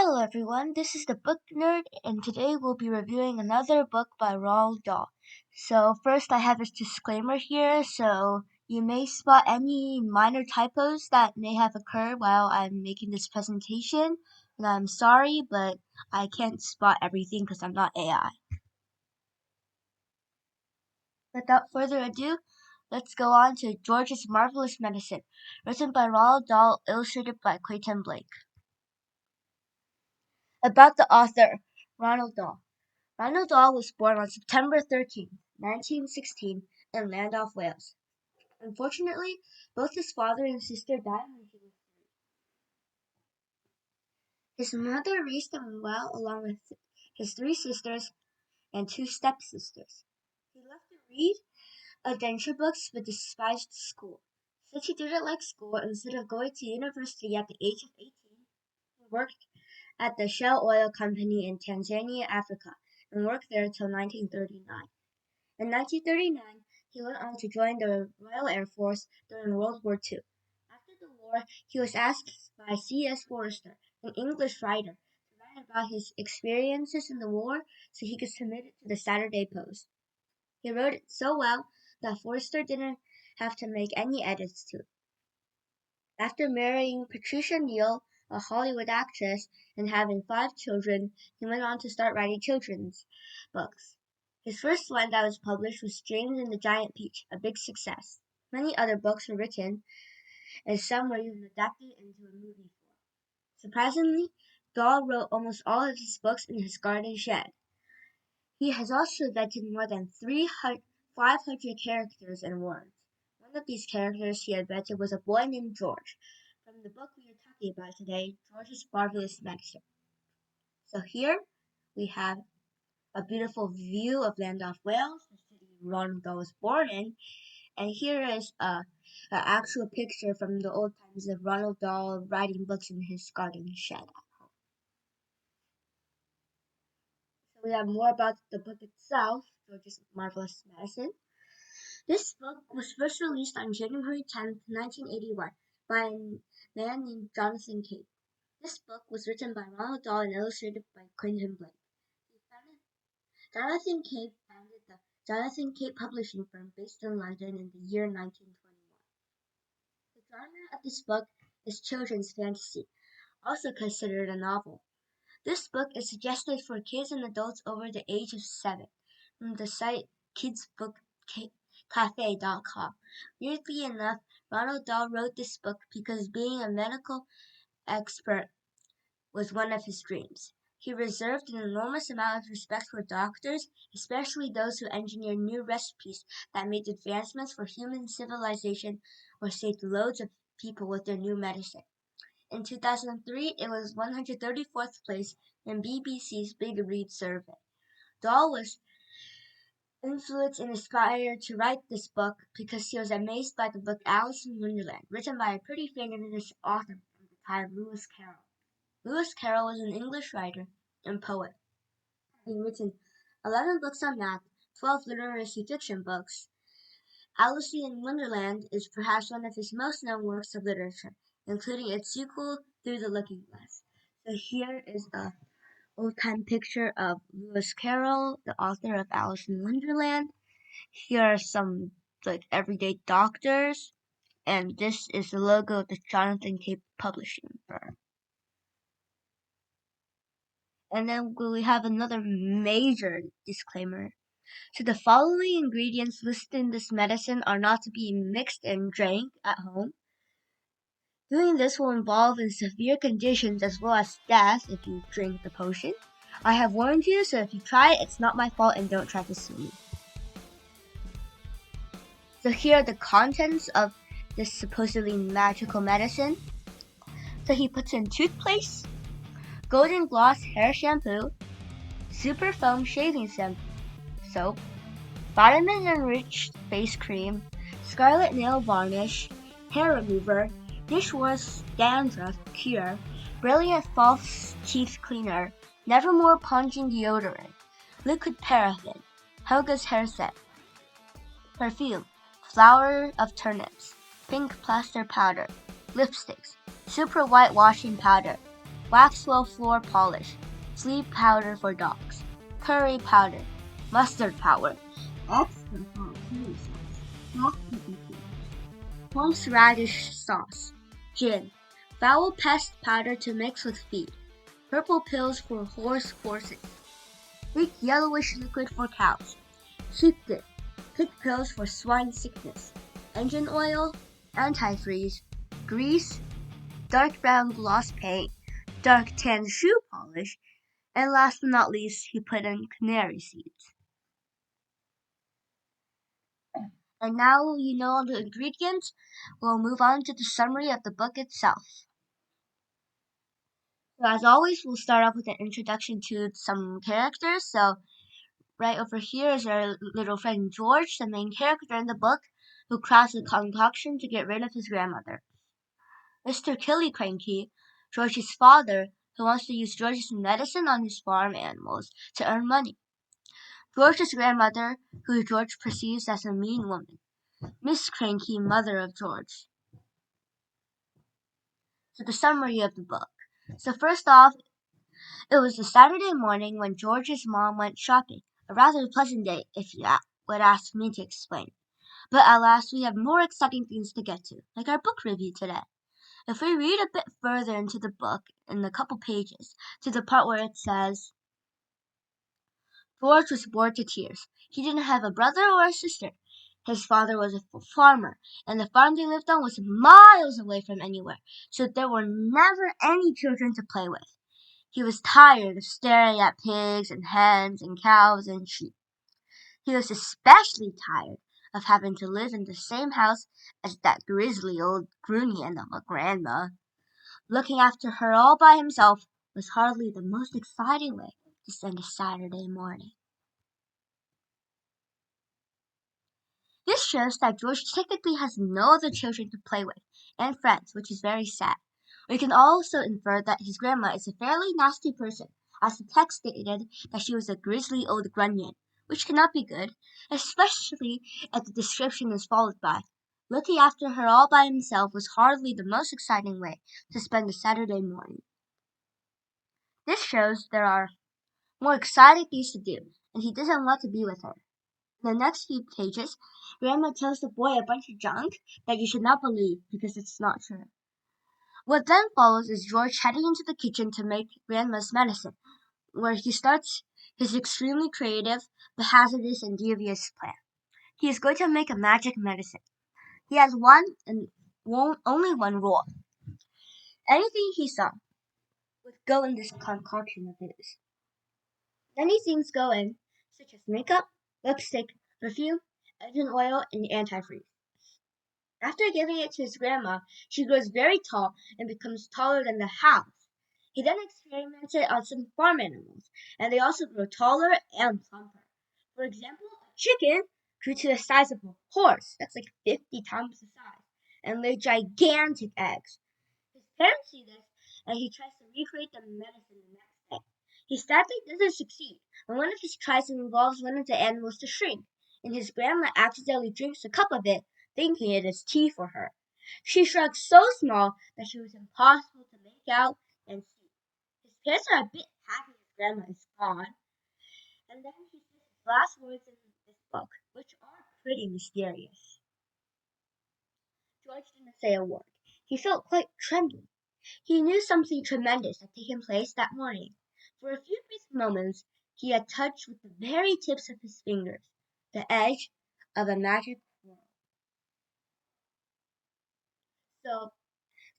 Hello everyone, this is the Book Nerd, and today we'll be reviewing another book by Roald Dahl. So first I have this disclaimer here, so you may spot any minor typos that may have occurred while I'm making this presentation, and I'm sorry, but I can't spot everything because I'm not AI. Without further ado, let's go on to George's Marvelous Medicine, written by Roald Dahl, illustrated by Clayton Blake. About the author, Ronald Dahl. Ronald Dahl was born on September 13, 1916, in Llandaff, Wales. Unfortunately, both his father and sister died when he was 3. His mother raised him well along with his 3 sisters and 2 stepsisters. He loved to read adventure books but despised school. Since he didn't like school, instead of going to university at the age of 18, he worked at the Shell Oil Company in Tanzania, Africa, and worked there until 1939. In 1939, he went on to join the Royal Air Force during World War II. After the war, he was asked by C.S. Forster, an English writer, to write about his experiences in the war so he could submit it to the Saturday Post. He wrote it so well that Forster didn't have to make any edits to it. After marrying Patricia Neal, a Hollywood actress, and having 5 children, he went on to start writing children's books. His first one that was published was James and the Giant Peach, a big success. Many other books were written, and some were even adapted into a movie form. Surprisingly, Dahl wrote almost all of his books in his garden shed. He has also invented more than 500 characters and words. One of these characters he invented was a boy named George, from the book we are talking about today, George's Marvelous Medicine. So here we have a beautiful view of Llandaff, Wales, the city Ronald Dahl was born in, and here is an actual picture from the old times of Ronald Dahl writing books in his garden shed. So we have more about the book itself, George's Marvelous Medicine. This book was first released on January 10, 1981, by a man named Jonathan Cape. This book was written by Ronald Dahl and illustrated by Clayton Blake. Jonathan Cape founded the Jonathan Cape Publishing Firm based in London in the year 1921. The genre of this book is children's fantasy, also considered a novel. This book is suggested for kids and adults over the age of 7 from the site kidsbookcafe.com. Weirdly enough, Ronald Dahl wrote this book because being a medical expert was one of his dreams. He reserved an enormous amount of respect for doctors, especially those who engineered new recipes that made advancements for human civilization or saved loads of people with their new medicine. In 2003, it was 134th place in BBC's Big Read survey. Dahl was influenced and inspired to write this book because he was amazed by the book Alice in Wonderland, written by a pretty famous author from the time, Lewis Carroll. Lewis Carroll was an English writer and poet, having written 11 books on math, 12 literary fiction books. Alice in Wonderland is perhaps one of his most known works of literature, including its sequel, Through the Looking Glass. So here is a old-time picture of Lewis Carroll, the author of Alice in Wonderland. Here are some everyday doctors, and this is the logo of the Jonathan Cape Publishing Firm. And then we have another major disclaimer. So the following ingredients listed in this medicine are not to be mixed and drank at home. Doing this will involve in severe conditions as well as death if you drink the potion. I have warned you, so if you try it, it's not my fault and don't try to sue me. So here are the contents of this supposedly magical medicine. So he puts in toothpaste, golden gloss hair shampoo, super foam shaving soap, vitamin-enriched face cream, scarlet nail varnish, hair remover, dishwash dandruff cure, brilliant false teeth cleaner, nevermore pungent deodorant, liquid paraffin, Helga's hair set, perfume, flower of turnips, pink plaster powder, lipsticks, super white washing powder, Waxwell floor polish, sleep powder for dogs, curry powder, mustard powder, extra hot chili sauce, black pepper flakes, horseradish sauce, gin, foul pest powder to mix with feed, purple pills for horses, thick yellowish liquid for cows, sheep dip, pig pills for swine sickness, engine oil, antifreeze, grease, dark brown gloss paint, dark tan shoe polish, and last but not least, he put in canary seeds. And now you know all the ingredients, we'll move on to the summary of the book itself. So as always, we'll start off with an introduction to some characters. So right over here is our little friend George, the main character in the book, who crafts a concoction to get rid of his grandmother. Mr. Killycranky, George's father, who wants to use George's medicine on his farm animals to earn money. George's grandmother, who George perceives as a mean woman. Miss Cranky, mother of George. So the summary of the book. So first off, it was a Saturday morning when George's mom went shopping. A rather pleasant day, if you would ask me to explain. But alas, we have more exciting things to get to, like our book review today. If we read a bit further into the book, in a couple pages, to the part where it says, George was bored to tears. He didn't have a brother or a sister. His father was a farmer, and the farm they lived on was miles away from anywhere, so there were never any children to play with. He was tired of staring at pigs and hens and cows and sheep. He was especially tired of having to live in the same house as that grisly old Grunion of a grandma. Looking after her all by himself was hardly the most exciting way to spend a Saturday morning. This shows that George technically has no other children to play with and friends, which is very sad. We can also infer that his grandma is a fairly nasty person, as the text stated that she was a grisly old grunion, which cannot be good, especially as the description is followed by, looking after her all by himself was hardly the most exciting way to spend a Saturday morning. This shows there are more exciting things to do, and he doesn't want to be with her. In the next few pages, Grandma tells the boy a bunch of junk that you should not believe because it's not true. What then follows is George heading into the kitchen to make Grandma's medicine, where he starts his extremely creative, but hazardous and devious plan. He is going to make a magic medicine. He has only one rule. Anything he saw would go in this concoction of his. Many things go in, such as makeup, lipstick, perfume, engine oil, and antifreeze. After giving it to his grandma, she grows very tall and becomes taller than the house. He then experiments it on some farm animals, and they also grow taller and plumper. For example, a chicken grew to the size of a horse, that's like 50 times the size, and laid gigantic eggs. His parents see this, and he tries to recreate the medicine the next day. He sadly doesn't succeed, and one of his tries involves one of the animals to shrink, and his grandma accidentally drinks a cup of it, thinking it is tea for her. She shrugged so small that she was impossible to make out and see. His parents are a bit happy his grandma is gone, and then he says his last words in this book, which are pretty mysterious. George didn't say a word. He felt quite trembling. He knew something tremendous had taken place that morning. For a few brief moments he had touched with the very tips of his fingers the edge of a magic wand. So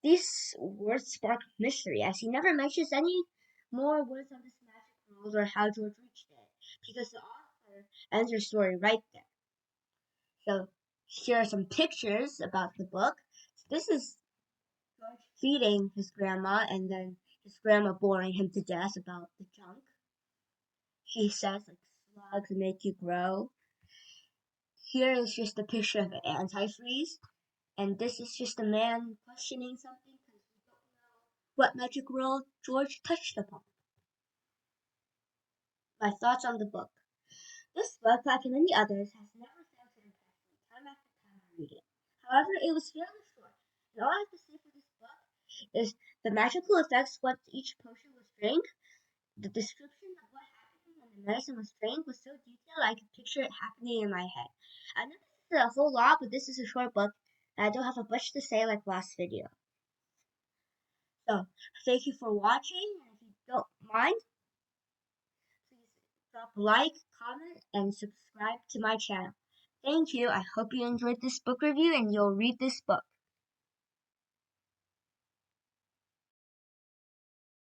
these words spark mystery, as he never mentions any more words on this magic world or how George reached it, because the author ends her story right there. So here are some pictures about the book. So this is George feeding his grandma, and then his grandma boring him to death about the junk. He says like slugs make you grow. Here is just a picture of antifreeze, and this is just a man questioning something because we don't know what magic world George touched upon. My thoughts on the book. This book, like many others, has never failed to impress me time after time I read it. However, it was fairly short, and all I have to say for this book is The magical effects what each potion was drank, the description of what happened when the medicine was drank was so detailed I could picture it happening in my head. I know this is a whole lot, but this is a short book, and I don't have much to say like last video. So, thank you for watching, and if you don't mind, please drop a like, comment, and subscribe to my channel. Thank you. I hope you enjoyed this book review and you'll read this book.